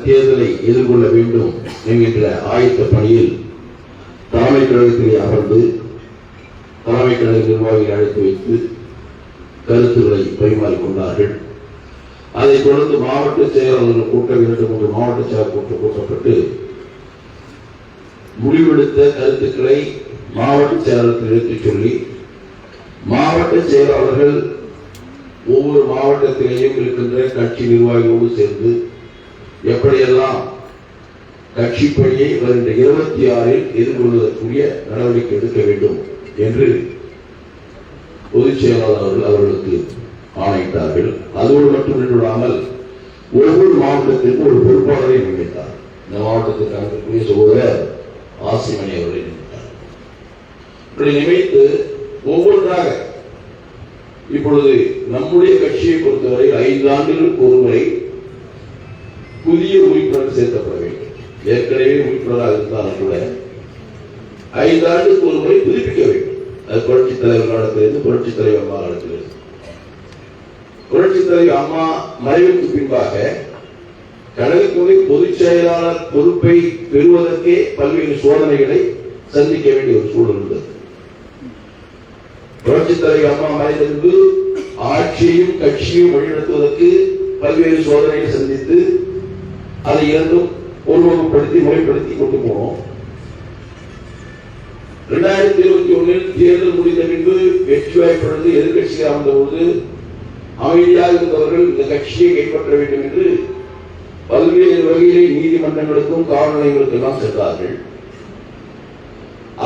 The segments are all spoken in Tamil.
தேர்தலை எதிர்கொள்ள வேண்டும் என்கின்ற ஆயத்த பணியில் தலைமை கழகத்திலே அமர்ந்து தலைமை கழக நிர்வாகிகளை அழைத்து வைத்து கருத்துக்களை பரிமாறிக்கொண்டார்கள். அதைத் தொடர்ந்து மாவட்ட செயலாளர்கள் கூட்டம் 2-3 மாவட்ட செயலர் கூட்டம் கூட்டப்பட்டு முடிவெடுத்த கருத்துக்களை மாவட்ட செயலாளர்கள் எடுத்துச் சொல்லி மாவட்ட செயலாளர்கள் ஒவ்வொரு மாவட்டத்திலேயும் இருக்கின்ற கட்சி நிர்வாகிகளோடு சேர்ந்து எப்படியெல்லாம் கட்சி பணியை வருகின்ற 26-இல் எதிர்கொள்வதற்குரிய நடவடிக்கை எடுக்க வேண்டும் என்று பொதுச் செயலாளர் அவர்களுக்கு ஆணையிட்டார்கள். அதோடு மட்டும் நின்றுவிடாமல் ஒவ்வொரு மாவட்டத்திற்கும் ஒரு பொறுப்பாளரை நியமித்தார். இந்த மாவட்டத்திற்கு அனுப்பக்கூடிய சகோதரர் ஆசிமணி அவர்களை நியமித்தார். இப்படி நியமித்து ஒவ்வொன்றாக இப்பொழுது நம்முடைய கட்சியை பொறுத்தவரை 5 ஆண்டுகளுக்கு ஒருமுறை புதிய உறுப்பினர் சேர்க்கப்பட வேண்டும். ஏற்கனவே உறுப்பினராக இருந்தாலும் கூட 5 ஆண்டுக்கு ஒரு முறை புதுப்பிக்க வேண்டும். அது புரட்சித் தலைவர் காலத்திலிருந்து புரட்சித் தலைவர் அம்மா காலத்திலிருந்து புரட்சித் தலைவர் அம்மா மறைவுக்கு பின்பாக கழகத்துறை பொதுச் செயலாளர் பொறுப்பை பெறுவதற்கே பல்வேறு சோதனைகளை சந்திக்க வேண்டிய ஒரு சூழல் இருந்தது. புரட்சித் தலைவர் அம்மா மறைந்திருந்து ஆட்சியையும் கட்சியையும் வழிநடத்துவதற்கு பல்வேறு சோதனைகளை சந்தித்து அதை இரண்டும் ஒருமுகப்படுத்தி முறைப்படுத்தி கொண்டு போனோம். 2021 தேர்தல் முடிந்த பின்பு வெற்றி வாய்ப்படைந்து எதிர்கட்சியாக வந்தபோது அமைதியாக இருந்தவர்கள் இந்த கட்சியை கைப்பற்ற வேண்டும் என்று பல்வேறு வகையிலே நீதிமன்றங்களுக்கும் காவல் நிலையங்களுக்கும் எல்லாம் சென்றார்கள்.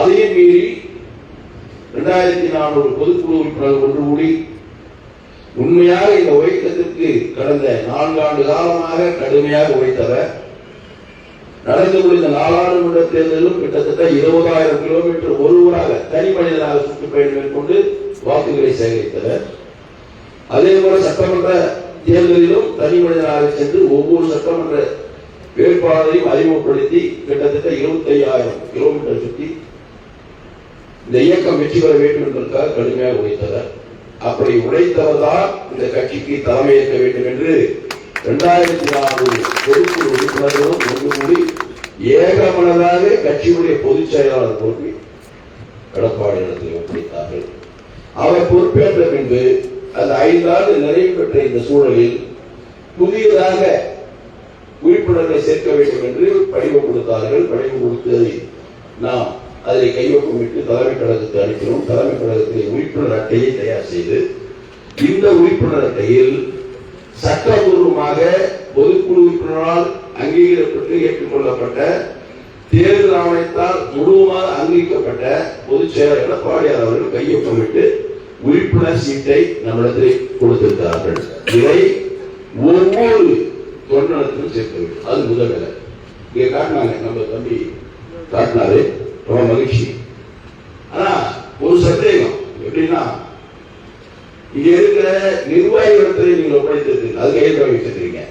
அதையும் மீறி 2400 பொதுக்குழு உறுப்பினர்கள் ஒன்று கூடி உண்மையாக இந்த உழைக்கத்திற்கு கடந்த 4 ஆண்டு காலமாக கடுமையாக உழைத்தவர் நடந்து முடிந்த நாடாளுமன்ற தேர்தலிலும் கிட்டத்தட்ட 20,000 கிலோமீட்டர் ஒருவராக தனி மனிதனாக சுற்றுப்பயணம் மேற்கொண்டு வாக்குகளை சேகரித்தவர். அதே போல சட்டமன்ற தேர்தலிலும் தனி மனிதனாக சென்று ஒவ்வொரு சட்டமன்ற வேட்பாளரையும் அறிமுகப்படுத்தி கிட்டத்தட்ட 25,000 கிலோமீட்டர் சுற்றி இந்த இயக்கம் வெற்றி பெற வேண்டும் என்பதற்காக கடுமையாக உழைத்தவர். அப்படி உழைத்தவர் தான் இந்த கட்சிக்கு தலைமையேற்க வேண்டும் என்று 2004 பொதுக்குழு உறுப்பினர்களும் ஒன்று கூடி ஏகமனதாக கட்சியுடைய பொதுச் செயலாளர் பொறுப்பை எடப்பாடி இடத்தில் ஒப்படைத்தார்கள். அவர் பொறுப்பேற்ற பின்பு அந்த 5 ஆண்டு நிறைவு பெற்ற இந்த சூழலில் புதியதாக உறுப்பினர்களை சேர்க்க வேண்டும் என்று படிவம் கொடுத்தார்கள். படிவம் கொடுத்ததை நாம் அதை கையொப்பமிட்டு தலைமை கழகத்தை அளிக்கிறோம். தலைமை கழகத்தில் உறுப்பினர் அட்டையை தயார் செய்து இந்த உறுப்பினர் அட்டையில் சட்டபூர்வமாக பொதுக்குழு உறுப்பினரால் அங்கீகரிக்கப்பட்டு ஏற்றுக்கொள்ளப்பட்ட தேர்தல் ஆணையத்தால் முழுவதுமாக அங்கீகரிக்கப்பட்ட பொதுச் செயலர் எடப்பாடியார் அவர்கள் கையொப்பமிட்டு உறுப்பினர் சீட்டை நம்மிடத்தில் கொடுத்திருக்கிறார்கள். இதை ஒவ்வொரு தொண்டனத்திலும் சேர்க்க வேண்டும். அது முதல் வேலை. இங்க காட்டினாங்க, நம்ம தம்பி காட்டினாரு, ரொம்ப மகிழ்ச்சி. ஆனா ஒரு சந்தேகம் எப்படின்னா, இங்க இருக்கிற நிர்வாகிகளை நீங்க ஒப்படைத்திருக்கீங்க, அது கையெழுத்து வச்சிருக்கீங்க.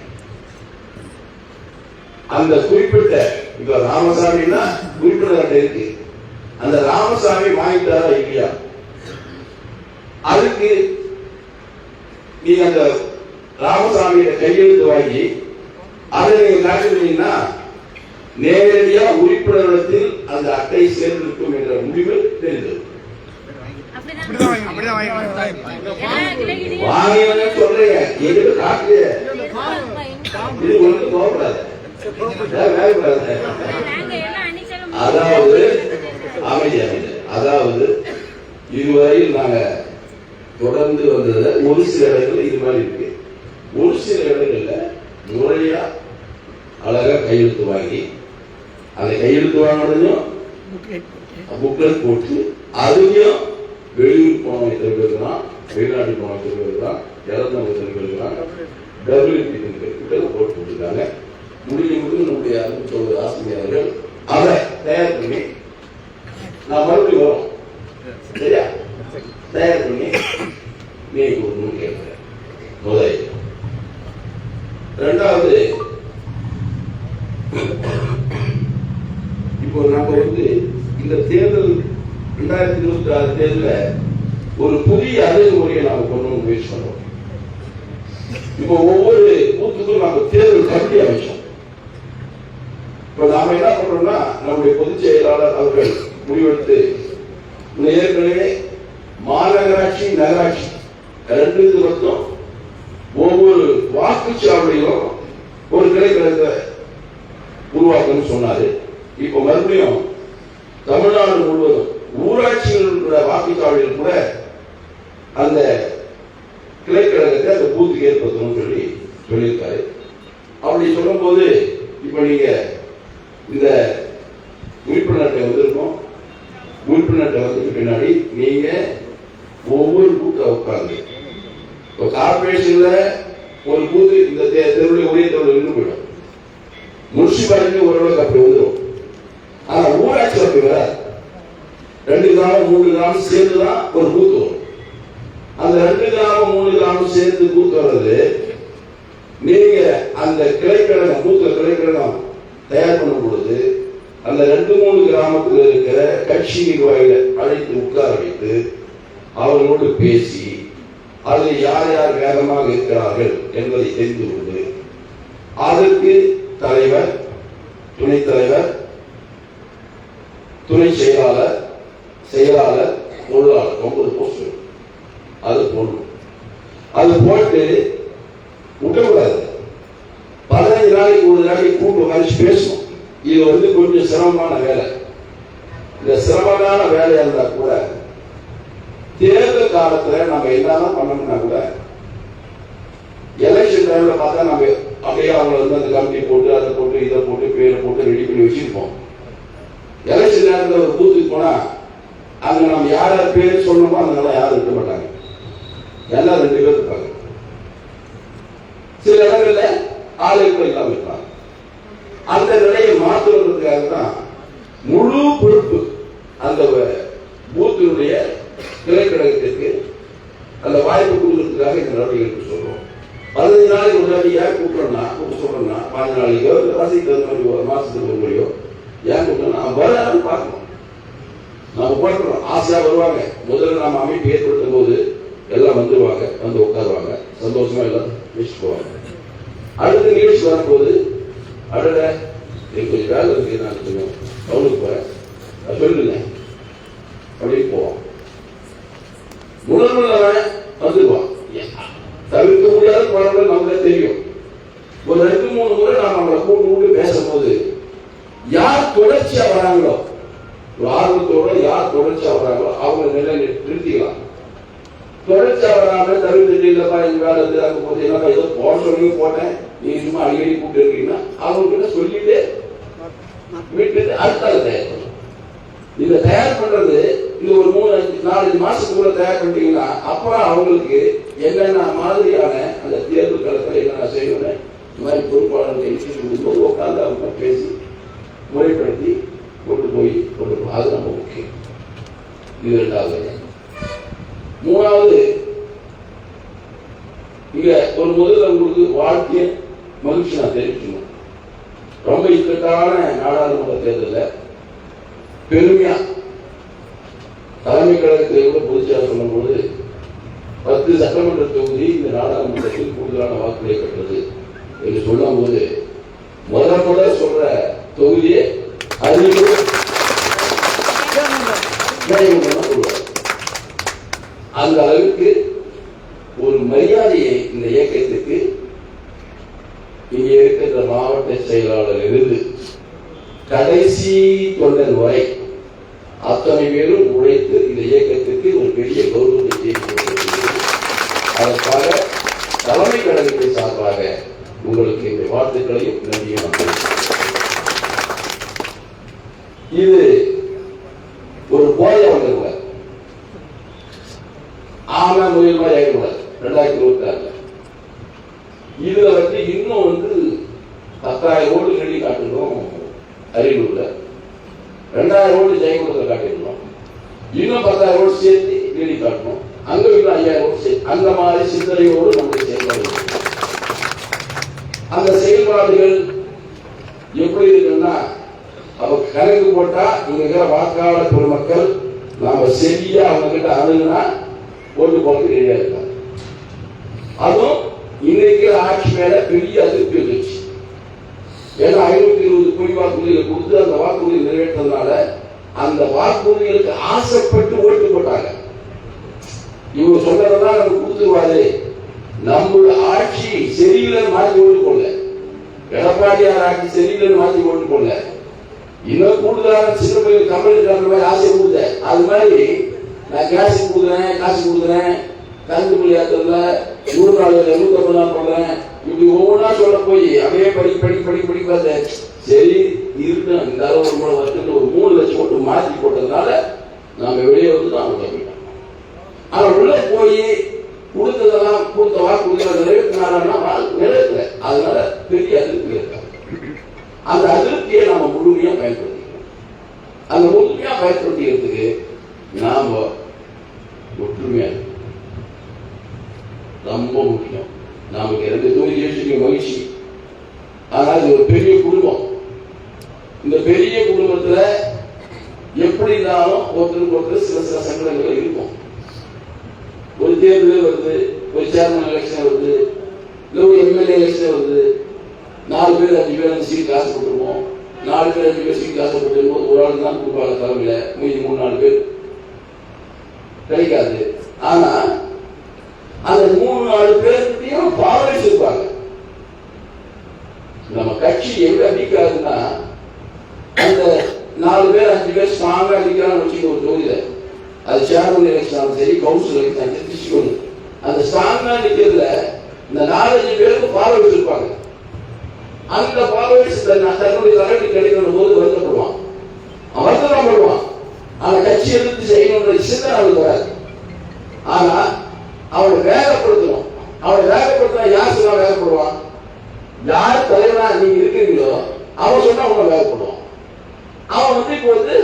அந்த குறிப்பிட்ட இப்ப ராமசாமின்னா உறுப்பினர் இருக்கு, அந்த ராமசாமி வாங்கிட்டாரா இல்லையா, அதுக்கு நீங்க அந்த ராமசாமியோட கையெழுத்து வாங்கி அதை நீங்க காட்டுறீங்கன்னா நேரடியா உறுப்பினரிடத்தில் அந்த அட்டை சேர்ந்திருக்கும் என்ற முடிவு தெரிந்தது. வாங்கினு சொல்றீங்க, எங்களுக்கு காட்டுல இது ஒன்று போகக்கூடாது. அதாவது அதாவது இதுவரையில் நாங்க தொடர்ந்து வந்தது ஒரு சில இடங்கள் இது மாதிரி இருக்கு. ஒரு சில இடங்கள்ல முறையா அழகா கையெழுத்து வாங்கி அந்த கையெழுத்து வாங்கினதையும் புக்லெட் போட்டு அதையும் வெளியூர் போன எத்தனை பேர் இருக்கலாம், வெளிநாட்டு போன எத்தனை பேர் இருக்கலாம், இறந்தவங்க எத்தனை பேர் இருக்கலாம், டபிள்யூ போட்டு போட்டுருக்காங்க. முடிஞ்சு நம்முடைய அறுபத்தோரு ஆசிரியர்கள் அதை தயார் பண்ணி நான் மறுபடியும் வரும் சரியா தயார் பண்ணி நீ கொடுக்கணும்னு கேட்கிறேன். முதல். ரெண்டாவது, இப்போ நாம இந்த தேர்தல் 2026 தேர்தலில் ஒரு புதிய அணுகுமுறையை நாம கொண்டு முயற்சி பண்றோம். இப்போ ஒவ்வொரு பூத்துக்கும் நாம தேர்தல் கமிட்டி அமைச்சோம். நாம என்ன பண்றோம்னா நம்முடைய பொதுச் செயலாளர் அவர்கள் முடிவெடுத்து ஏற்கனவே மாநகராட்சி நகராட்சி ரெண்டு மட்டும் ஒவ்வொரு வாக்குச்சாவடியிலும் ஒரு கிளைக்கழகத்தை உருவாக்கணும்னு சொன்னாரு. இப்ப மறுபடியும் தமிழ்நாடு முழுவதும் ஊராட்சிகள் வாக்குச்சாவடியில் கூட அந்த கிளைக்கழகத்தை அந்த பூத்துக்கு ஏற்படுத்தணும் சொல்லியிருக்காரு. அப்படி சொல்லும் போது இப்ப நீங்க இந்த உறுப்பினர்கிட்ட வந்திருக்கோம். உறுப்பினர்கிட்ட வந்ததுக்கு பின்னாடி நீங்க ஒவ்வொரு பூத்தை உட்கார்ந்து இப்போ கார்பரேஷன்ல ஒரு பூத்து இந்த தெருவில் ஒரே தெருவில் இருந்து போயிடும். முனிசிபாலிட்டி ஓரளவுக்கு அப்படி வந்துடும். ஆனா ஊராட்சி அப்படி வராது. 2 கிராமம் 3 கிராமம் சேர்ந்துதான் ஒரு பூத்து வரும். அந்த 2 கிராமம் 3 கிராமம் சேர்ந்து பூத்து வர்றது நீங்க அந்த கிளைக்கழகம் பூத்த கிளைக்கழகம் தயார் பண்ணும் பொழுது அந்த 2-3 கிராமத்தில் இருக்கிற கட்சி நிர்வாகிகளை அழைத்து உட்கார வைத்து அவர்களோடு பேசி அதில் யார் யார் வேகமாக இருக்கிறார்கள் என்பதை தெரிந்து கொண்டு அதற்கு தலைவர், துணைத் தலைவர், துணை செயலாளர், செயலாளர், பொருளாளர் 9 போஸ்ட் அது போடணும். அது போட்டு விட்டக்கூடாது. 15 நாளைக்கு ஒரு நாளைக்கு கூட்டு உட்காந்து பேசணும். இது கொஞ்சம் சிரமமான வேலை. இந்த சிரமமான வேலையா இருந்தா கூட தேர்தல் காலத்துல நம்ம என்னதான் பண்ணோம்னா கூட எலெக்ஷன் டைம்ல பார்த்தா நம்ம அப்படியே அவங்க அந்த கமிட்டி போட்டு அதை போட்டு இதை போட்டு பேரை போட்டு ரெடி பண்ணி வச்சிருப்போம். எலெக்ஷன் நேரத்தில் ஒரு பூத்துக்கு போனா அங்க நம்ம யார் யார் பேர் சொல்லணுமோ அதனால யாரும் இருக்க மாட்டாங்க. எல்லாம் 2 பேர் இருப்பாங்க. சில இடங்கள்ல ஆளுகள் இல்லாம இருப்பாங்க. அந்த நிலையை மாற்றுவதற்காக தான் முழு பொறுப்பு அந்த பூத்தினுடைய கிளைக்கழகத்திற்கு அந்த வாய்ப்பு கொடுக்கறதுக்காக இந்த நடவடிக்கை சொல்றோம். 15 நாளைக்கு ஒரு நாளைக்கு ஏன் கூப்பிடணும்னா சொல்றோம்னா 15 நாளைக்கோ இல்லை வசதிக்கு தகுந்த மாதிரி ஒரு மாசத்துக்கு ஒரு முறையோ ஏன் கூப்பிட்டோம்னா வரான்னு பார்க்கணும். நம்ம பார்க்கிறோம் ஆசையா வருவாங்க. முதல்ல நம்ம அமைப்பு ஏற்படுத்தும் போது எல்லாம் வந்துருவாங்க, வந்து உட்காருவாங்க, சந்தோஷமா எல்லாம் வச்சுட்டு போவாங்க. அடுத்த நிகழ்ச்சி வரும்போது அடட எனக்கு கொஞ்சம் வேலை இருக்கு, நான் கொஞ்சம் டவுனுக்கு போறேன் சொல்லுங்க அப்படின்னு போவோம். முதல்வன் வந்துடுவான். தவிர்க்க முடியாத படங்கள் நமக்கு தெரியும். ஒரு 2-3 முறை நாம் அவங்களை கூட்டு பேசும்போது யார் தொடர்ச்சியா வராங்களோ, ஒரு ஆர்வத்தோட யார் தொடர்ச்சியா வராங்களோ அவங்க நிலை நிறுத்திக்கலாம். தொடர்ச்சியா வராம தவிர்த்து இல்லப்பா எங்க வேலை இருந்து அங்க போது என்னப்பா ஏதோ போட சொல்லி போட்டேன், நீங்க சும்மா அடிக்கடி கூப்பிட்டு இருக்கீங்கன்னா அவங்க கிட்ட சொல்லிட்டு விட்டுட்டு அடுத்த தயார் பண்ணும். இதை தயார் பண்றது இது ஒரு 3-4 மாசத்துக்குள்ள தயார் பண்ணிட்டீங்கன்னா அப்புறம் அவங்களுக்கு என்னென்ன மாதிரியான அந்த தேர்தல் களத்தில் என்னென்ன செய்யணும் இந்த மாதிரி பொறுப்பாளர்கள் உட்காந்து அவங்க பேசி முறைப்படுத்தி கொண்டு போய் அது நம்ம முக்கியம். இது 2வது. 3வது இங்க ஒரு முதல்ல உங்களுக்கு வாழ்க்கைய மகிழ்ச்சி நான் தெரிவிக்கணும். ரொம்ப இக்கட்டான நாடாளுமன்ற தேர்தலில் பெருமையா தலைமை கழகத்தில் கூட பொதுச்சார் சொல்லும் போது 10 சட்டமன்ற தொகுதி இந்த நாடாளுமன்றத்தில் கூடுதலான வாக்குகளை பெற்றது என்று சொல்லும் போது முதல்ல சொல்ற தொகுதியே அந்த அளவுக்கு ஒரு மரியாதையை இந்த இயக்கத்துக்கு இங்கே இருக்கின்ற மாவட்ட செயலாளர் இருந்து கடைசி தொண்டன் வரை அத்தனை பேரும் உழைத்து இந்த இயக்கத்திற்கு ஒரு பெரிய கௌரவத்தை செய்து அதற்காக தலைமை கழகத்தின் சார்பாக உங்களுக்கு இந்த வாழ்த்துக்களையும் நன்றியும். இது ஒரு போதை வந்துருவார். ஆனா முயல் மாதிரி ஆகிடுவார் 2026. இதுல இன்னும் 10,000 ஓடு எழுதி காட்டணும். அரியலூர்ல 2000 ஓடு ஜெயங்குளத்தில் காட்டிடணும். இன்னும் 10,000 ஓடு சேர்த்து எழுதி காட்டணும். அங்க இன்னும் 5,000 ஓடு சேர்த்து அந்த மாதிரி சிந்தனையோடு நம்முடைய செயல்பாடு. அந்த செயல்பாடுகள் எப்படி இருக்குன்னா அவ கணக்கு போட்டா இங்க வாக்காளர் பெருமக்கள் நாம சரியா அவங்க கிட்ட அணுகுனா ஓட்டு போட்டு ரெடியா இருக்காங்க. அதுவும் இன்னைக்கு ஆட்சி மேல பெரிய அதிருப்தி வந்துச்சு. ஏன்னா 520 பொய் வாக்குறுதிகளை கொடுத்து அந்த வாக்குறுதியை நிறைவேற்றதுனால அந்த வாக்குறுதிகளுக்கு ஆசைப்பட்டு ஓட்டு போட்டாங்க. இவங்க சொன்னதான் நம்ம கொடுத்துருவாரு, நம்மளோட ஆட்சி சரியில்லைன்னு மாற்றி ஓட்டு போடல, எடப்பாடியார் ஆட்சி சரியில்லைன்னு மாற்றி ஓட்டு போடல, இன்னும் கூடுதலான சின்ன பையன் கம்பெனி அந்த மாதிரி ஆசை கொடுத்தேன். அது மாதிரி நான் காசு கொடுக்குறேன் கரண்ட் பில் ஏற்றல 100 நாள் 150 நாள் போடுறேன், இப்படி ஒவ்வொன்றா சொல்ல போய் அப்படியே படி பார்த்தேன். சரி இருக்கட்டும், இந்த அளவு ஒரு முறை வருஷத்துக்கு ஒரு 3 லட்சம் ஓட்டு மாற்றி போட்டதுனால நாம வெளியே வந்து நாம போயிட்டோம். ஆனா உள்ள போய் கொடுத்த வாக்குறுதிகளை நிறைவேற்றினாரா நிறைவேற்றல. அதனால பெரிய அதிருப்தி இருக்காங்க. அந்த அதிருப்தியை நாம முழுமையா பயன்படுத்திக்கணும். அந்த முழுமையா பயன்படுத்திக்கிறதுக்கு நாம ஒற்றுமையா ரொம்ப முக்கியம். நமக்கு 2 தொகுதி ஜெயிச்சுக்க மகிழ்ச்சி. ஆனால் இது ஒரு பெரிய குடும்பம். இந்த பெரிய குடும்பத்துல எப்படி இருந்தாலும் ஒருத்தருக்கு ஒருத்தர் சில சங்கடங்கள் இருக்கும். ஒரு தேர்தல் வருது, ஒரு சேர்மன் எலெக்ஷன் வருது, இல்லை ஒரு எம்எல்ஏ எலெக்ஷன் வருது, 4 பேர் 5 பேர் அந்த சீட் காசுப்பட்டுருவோம். 4 பேர் 5 பேர் சீட் காசுப்பட்டு போது ஒரு ஆள் தான் கொடுப்பாங்க தலைமையில, மீதி 3-4 பேர் கிடைக்காது. ஆனா அந்த 3-4 பேருக்கையும் ஃபாலோவர்ஸ் இருப்பாங்க. நம்ம கட்சி எங்க அடிக்காதுன்னா அந்த 4 பேர் 5 பேர் ஸ்ட்ராங்கா அடிக்கிறான்னு வச்சுக்க ஒரு தொகுதியில, அது சேர்மன் எலெக்ஷன் சரி, கவுன்சில் எலெக்ஷன் சரி, அந்த ஸ்ட்ராங்கா நிக்கிறதுல இந்த 4-5 பேருக்கு ஃபாலோவர்ஸ் இருப்பாங்க. அந்த ஃபாலோவர்ஸ் தன்னுடைய தலைவலி கிடைக்கிற போது வருத்தப்படுவான், வருத்தம் பண்ணுவான். ஆனா கட்சி எதிர்த்து செய்யணுன்ற சிந்தனை அவனுக்கு வராது. ஆனா அவனை வேகப்படுத்தணும். அவனை வேகப்படுத்தினா யார் சொன்னா வேகப்படுவான்? யார் தலைவனா நீங்க இருக்கிறீங்களோ அவன் சொன்னா அவனை வேகப்படுவான். அவன் வந்து இப்போ வந்து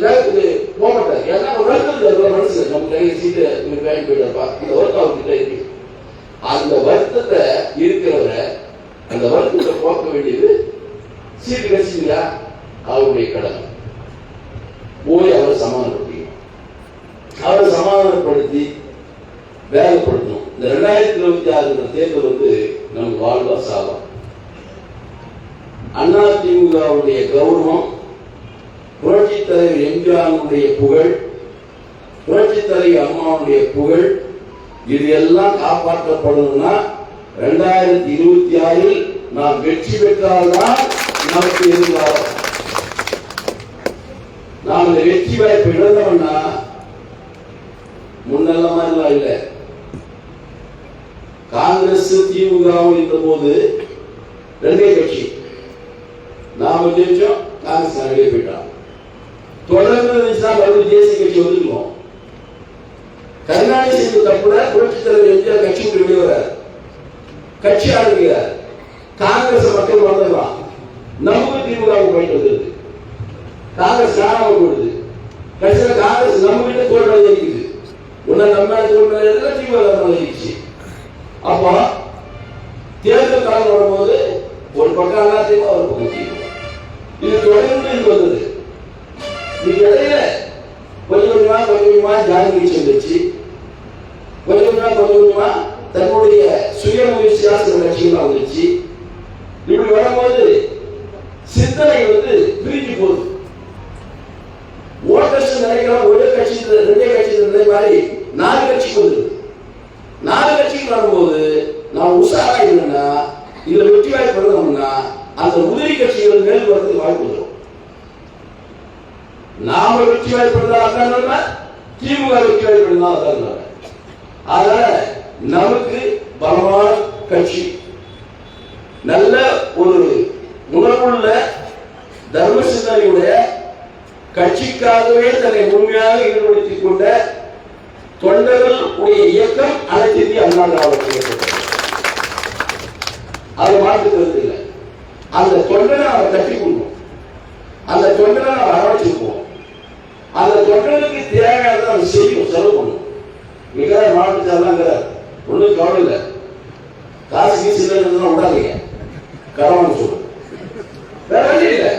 வேகத்துக்கு போக மாட்டார். ஏன்னா வருத்தம் மனசு நம்ம கையில் சீட்டு வேலைக்கு போயிட்டப்பா, இந்த வருத்தம் அவர்கிட்ட இருக்கு. அந்த வருத்தத்தை இருக்கிறவரை அந்த வருத்தத்தை போக்க வேண்டியது சீட்டு கிடைச்சிங்களா அவருடைய கடமை. போய் அவரை சமாதானப்படுத்தி வேலைப்படுத்தணும். இந்த 2026 தேர்தல் வந்து நமக்கு வாழ்வா சாவா. அதிமுகவுடைய கௌரவம், புரட்சி தலைவர் எம்ஜிஆருடைய புகழ், புரட்சி தலைவர் அம்மாவுடைய புகழ், இது எல்லாம் காப்பாற்றப்படணும்னா 2026 நாம் வெற்றி பெற்றால்தான் நமக்கு எதிர்காலம். நாம் இந்த வெற்றி வாய்ப்பு இழந்தோம்னா முன்னெல்லாம் மாதிரிலாம் இல்லை. காங்கிரஸ் திமுகவும் இருந்த போது 2 கட்சி, நாம ஜெயிச்சோம், காங்கிரஸ் வெளியே போயிட்டான். தொடர்ந்து மறுபடியும் தேசிய கட்சி வந்துருக்கோம். கருணாநிதி தப்புல புரட்சி தலைவர் எம்ஜிஆர் கட்சி விட்டு வெளியே வரார், கட்சி ஆரம்பிக்கிறார். காங்கிரஸ் மக்கள் வந்துடலாம், நமக்கு திமுக போயிட்டு வந்துருது. காங்கிரஸ் காணாம போயிடுது. கட்சியில காங்கிரஸ் நம்ம கிட்ட தோல்வி ஜெயிக்குது. உன்னை நம்ம தோல்வி திமுக ஜெயிச்சு. அப்போ தேர்தல் காலம் வரும்போது ஒரு பக்கம் அதிமுக ஒரு பக்கம் திமுக. இது தொடர்ந்து இது வந்தது. இது இடையில கொஞ்சம் கொஞ்சமா ஜாதி கட்சி வந்துச்சு. கொஞ்சம் கொஞ்சமா தன்னுடைய சுய முயற்சியா சில கட்சிகள் வந்துச்சு. இப்படி வரும்போது சிந்தனை வந்து பிரிஞ்சு போகுது. ஓட்டர்ஸ் நினைக்கலாம் ஒரே கட்சி 2 கட்சி இருந்த மாதிரி 4 கட்சிக்கு வந்துருக்கு. 4 கட்சிக்கு வரும்போது நான் உஷாரா இல்லைன்னா இதுல வெற்றி வாய்ப்பு பெறணும்னா அந்த உதவி கட்சிகள் மேல் வரதுக்கு வாய்ப்பு வந்துடும். நாம வெற்றி வாய்ப்பு பெறலாம், திமுக வெற்றி வாய்ப்பு பெறலாம். அதனால நமக்கு பலமான கட்சி, நல்ல ஒரு உணர்வுள்ள தர்ம சிந்தனையுடைய கட்சிக்காகவே தன்னை முழுமையாக ஈடுபடுத்திக் கொண்ட தொண்டர்கள் உடைய இயக்கம் அனைத்து இந்திய அண்ணா திராவிட இயக்கம். அது மாற்று கருத்து இல்லை. அந்த தொண்டனை அவர் கட்டி கொடுக்கணும், அந்த தொண்டனை அவர் அரவணைச்சிருப்போம், அந்த தொண்டனுக்கு தேவையானதை அவர் செய்யணும், செலவு பண்ணணும். மிக மாவட்டத்தார் ஒன்றும் கவலை இல்லை, காசு கீசு இல்லைன்னு விடாதீங்க, கவனம் சொல்லு, வேற வழி இல்லை.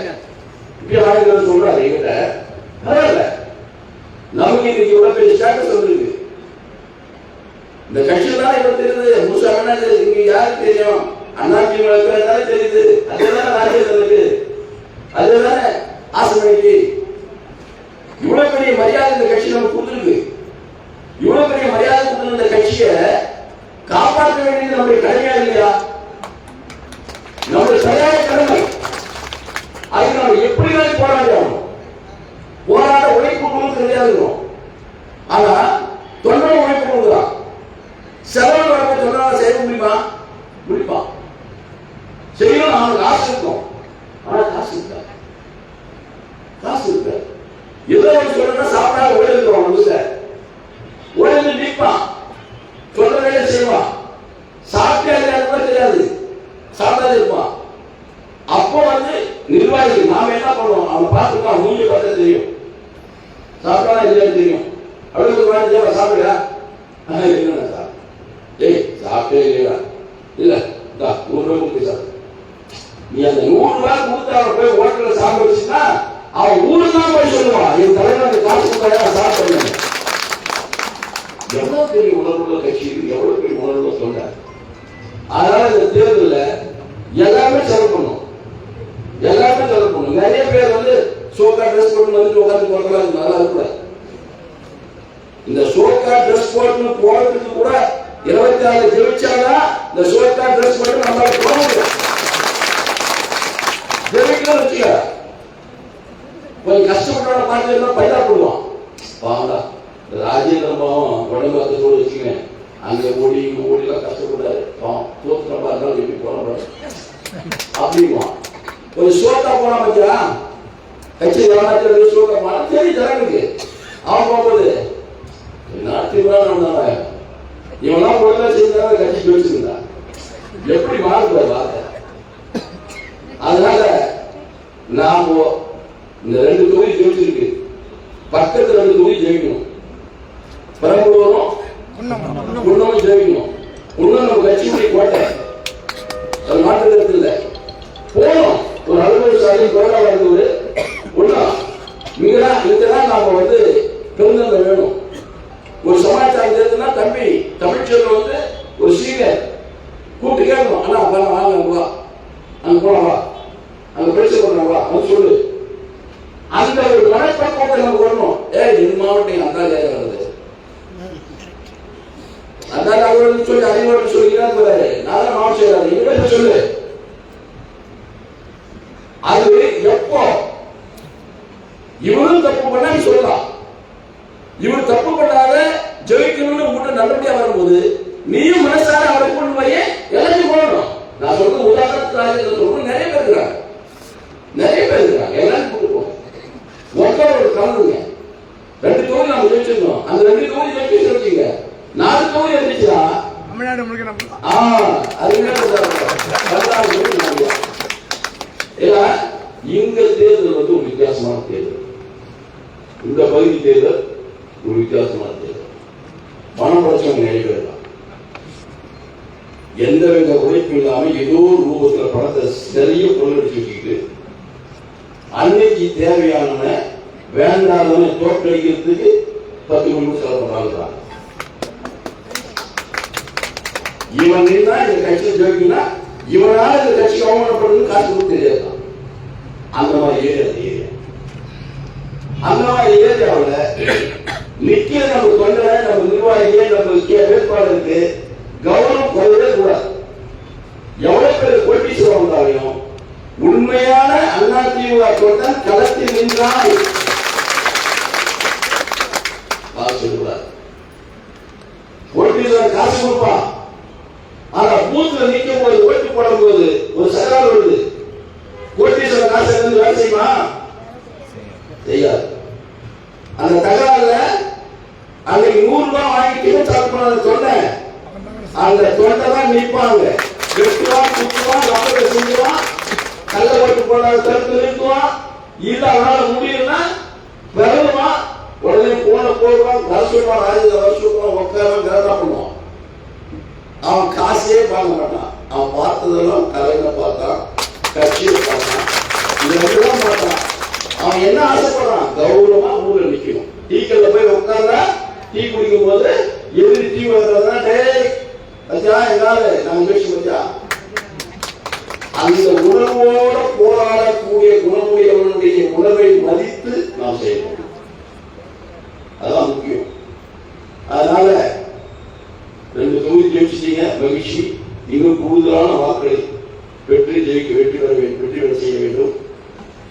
இப்படி ஆளுங்க சொல்றாரு என்கிட்ட, பரவாயில்ல, நமக்கு இன்னைக்கு இவ்வளவு பெரிய ஸ்டேட்டஸ் வந்துருக்கு. இந்த கட்சியில் தான் இவ்வளவு தெரியுது, முழுசாக இங்க யாருக்கு தெரியும், அண்ணா திமுக தெரியுது, அதுதான் ராஜ்யத்தில் இருக்கு. அதுதானே ஆசைக்கு இவ்வளவு பெரிய மரியாதை இந்த கட்சி நமக்கு கொடுத்துருக்கு. இவ்வளவு பெரிய மரியாதை கொடுத்த இந்த கட்சியை காப்பாற்ற வேண்டியது நம்முடைய கடமையா இல்லையா? நம்முடைய சரியான கடமை. அதுக்கு நம்ம எப்படி போராடணும், போராட உழைப்பு கொடுக்க தெரியாது. ஆனா தொண்டை உழைப்பு கொடுக்குறான். செலவு வரப்ப தொண்டரால செய்ய முடியுமா? முடிப்பா செய்யணும். அவனுக்கு ஆசை இருக்கும். ஆனா காசு இருக்காது. காசு இருக்காது. எதோ சொல்றா சாப்பிடாத ஓடிடுவான். ஓடிந்து நிற்பான். சொல்ற வேலை செய்வான். சாப்பிட்டா கூட தெரியாது. சாப்பிடாத இருப்பான். அப்போ நிர்வாகி நாம என்ன பண்ணுவோம்? அவன் பார்த்துருக்கான். மூஞ்சி பார்த்தா தெரியும். சாப்பிட்டா இல்லைன்னு தெரியும். அவளுக்கு சாப்பிடுறா சார். ஏய் சாப்பிட்டே இல்லையா? இல்ல 100 ரூபாய் கொடுத்து சார். நீ அந்த 100 ரூபாய் கொடுத்து அவன் போய் ஹோட்டல்ல சாப்பிட வச்சுன்னா அவன் ஊருக்கு தான் போய் சொல்லுவான், என் தலைவர் காசு கொடுத்தா சாப்பிடுங்க. எவ்வளவு பெரிய உணர்வுள்ள கட்சி இருக்கு, எவ்வளவு பெரிய உணர்வுள்ள சொல்ற. அதனால இந்த தேர்தலில் எல்லாமே செலவு பண்ணும். எல்லாமே செலவு பண்ணும். நிறைய பேர் சோக்கா ட்ரெஸ் போட்டு உட்காந்து போறதுலாம் நல்லா இருக்க. இந்த சோக்கா ட்ரெஸ் போட்டு போறதுக்கு கூட 26 ஜெயிச்சாதான் இந்த சோக்கா ட்ரெஸ் போட்டு நம்மளால போக முடியும். ஜெயிக்கணும் வச்சுக்க. கொஞ்சம் கஷ்டப்பட்டவன பார்த்து பைதா போடுவான். பாவடா ராஜேந்திரன் பாவம் உடம்பு அத்தோடு வச்சுக்கேன். அங்க ஓடி இங்க ஓடிலாம் கஷ்டப்பட்டாரு. தோத்துறப்பா இருந்தாலும் எப்படி போன அப்படிங்குவான். ஒரு சோக்கா போனா பத்தியா கட்சி ஏமாற்றது சோக்கா போனா சரி ஜனங்களுக்கு அவன் போகும்போது நாட்டு இவெல்லாம் பொருளா செய்தாங்க கட்சி வச்சிருந்தா எப்படி மாறுற வார்த்தை. அதனால நாம இந்த 2 தொகுதி ஜெயிச்சிருக்கு. பக்கத்துல 2 தொகுதி ஜெயிக்கணும். பெரம்பலூரும் குன்னமும் ஜெயிக்கணும். இன்னும் நம்ம கட்சியுடைய கோட்டை அது மாற்றுறது இல்லை. போனோம் ஒரு அலுவலக கொரோனா வருது. ஒன்னா இங்கதான் நாம பெருந்தன்மை வேணும். ஒரு சமாச்சாரம் தெரியுதுன்னா தம்பி தமிழ்ச்செல்வன் ஒரு சீனியர் கூப்பிட்டு கேட்கணும். அண்ணா அப்ப வாங்க வா, அங்க போனவா, அங்க பேச போனவா சொல்லு. அந்த ஒரு மனப்பக்குவத்தை நமக்கு வரணும். என் மாவட்டம் அந்தாஜ் வருது, அந்தாஜ் அவர்கள் சொல்லி அறிவுரை சொல்லிக்கிறார். நான் மாவட்ட செயலாளர் இங்க சொல்லு. அது எப்போ இவரும் தப்பு பண்ணா நீ சொல்லலாம். இவர் தப்பு பண்ணாத ஜெயிக்கணும்னு உங்கள்கிட்ட நல்லபடியா வரும்போது நீயும் மனசார அவரை கொண்டு போய் எல்லாத்தையும் போடணும். நான் சொல்றது உதாரணத்துக்கு சொல்றேன். நிறைய பேர் இருக்கிறாங்க, நிறைய பேர் இருக்கிறாங்க. எல்லாரும் கூட்டு போகும். மொத்தம் ஒரு கலந்துங்க. 2 தொகுதி நம்ம ஜெயிச்சிருந்தோம். அந்த 2 தொகுதி ஜெயிச்சு வச்சுங்க. 4 தொகுதி இருந்துச்சுன்னா இங்க தேர்தல் ஒரு வித்தியாசமான தேர்தல். இந்த பகுதி தேர்தல் ஒரு வித்தியாசமான தேர்தல். பணம் படைச்சவங்க நிறைய பேர் தான். எந்தவித உழைப்பு இல்லாம ஏதோ ஒரு ரூபத்தில் பணத்தை சரியா கொள்ளடிச்சு வச்சுக்கிட்டு அன்னைக்கு தேவையான வேண்டாதவனை தோற்கடிக்கிறதுக்கு 10 கோடி செலவு பண்றாங்க. இவன் நின்னா இந்த கட்சியை ஜெயிக்கணும்னா இவனால இந்த கட்சி அவமானப்படுறது காசு கொடுத்து தெரியாது. அந்த மாதிரி ஏரியா அந்த மாதிரி ஏரியாவில் நிக்கிற நம்ம தொண்டரை நம்ம நிர்வாகிகளே நம்ம வேட்பாளருக்கு கவனம் குறையவே கூடாது. எவ்வளவு பேர் கோட்டீஸ்வரம் வந்தாலும் உண்மையான அதிமுக தொண்டன் களத்தில் நின்றால் சொல்லுவார். கோட்டீஸ்வரர் காசு கொடுப்பான். ஆனா பூத்துல நிற்கும் போது ஓட்டு போடும் போது ஒரு சகல் வருது. கோட்டீஸ்வரர் காசு இருந்து வேலை செய்யுமா? செய்யாது. அந்த தகவல்ல அன்னைக்கு 100 ரூபாய் வாங்கிட்டு சாப்பிட தொண்டை அந்த தொண்டை தான் நிற்பாங்க. வெட்டுவான், குத்துவான், ரப்பரை செஞ்சுவான், கள்ள ஓட்டு போடாத தடுத்து நிறுத்துவான். இல்ல அவனால முடியும்னா விரலுவான், உடனே போன போடுவான், வருஷம் வருஷம் உட்கார கரடா பண்ணுவான். அவன் காசே பார்க்க மாட்டான். அவன் பார்த்ததெல்லாம் தலையில பார்த்தான், கட்சியை பார்த்தான், இதெல்லாம் பார்த்தான். அவன் என்ன ஆசைப்படுறான்? கௌரவமா ஊர்ல நிக்கணும். டீக்கல்ல போய் உட்கார்ந்தா டீ குடிக்கும் போது எதிரி டீ வளர்றதா எங்கால நாங்க பேசி வச்சா அந்த உணர்வோட போராடக்கூடிய குணமுடைய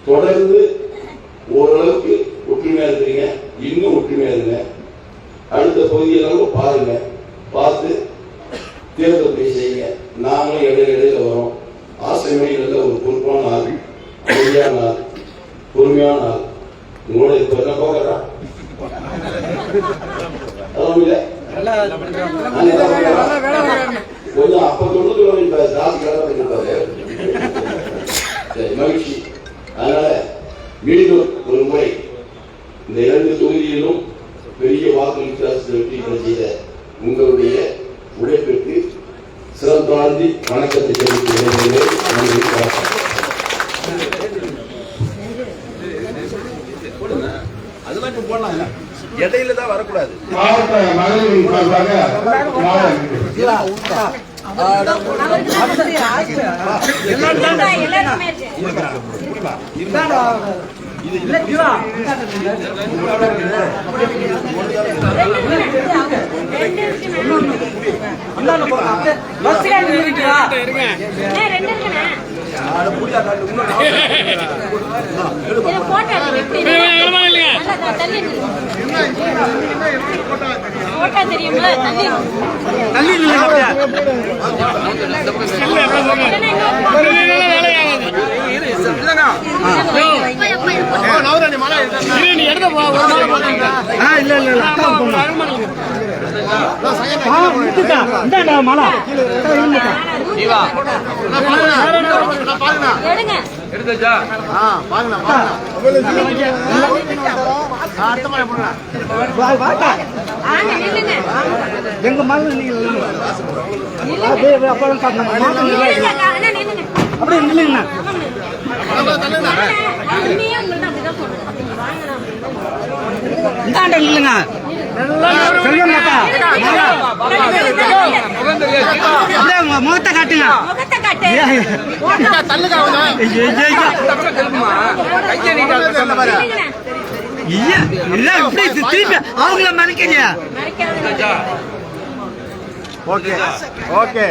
தொடர்ந்து ஓரளவுக்கு ஒற்றுமையா இருக்கிறீங்க, இன்னும் ஒற்றுமையா இருங்க. அடுத்த பகுதியெல்லாம் பாருங்க, பார்த்து தேர்தல் போய் செய்யுங்க. நாங்களும் இடையில வரோம். ஆசைமணியில் ஒரு பொறுப்பான ஆள், அமைதியான ஆள், பொறுமையான ஆள். உங்களோட இப்ப என்ன போகிறா கொஞ்சம் அப்ப தொண்ணூத்தி இப்ப ஜாஸ்தி இருப்பாரு. மகிழ்ச்சி. அதனால மீண்டும் ஒரு முறை இந்த 2 தொகுதியிலும் பெரிய வாக்கு வித்தியாசத்தை வெற்றி பெற செய்த உங்களுடைய உழைப்பிற்கு சிறந்தாழ்ந்தி வணக்கத்தை தெரிவித்துக் அதெல்லாம் இப்ப போடலாம், இடையில தான் வரக்கூடாது. மாவட்ட மகளிர் எங்க மகள் நீங்க அப்படியே இல்லைங்கண்ணா இந்தாண்ட இல்லைங்க முகத்தை காட்டுங்க. திருப்பி அவங்கள மறைக்கிறீங்க. Okay okay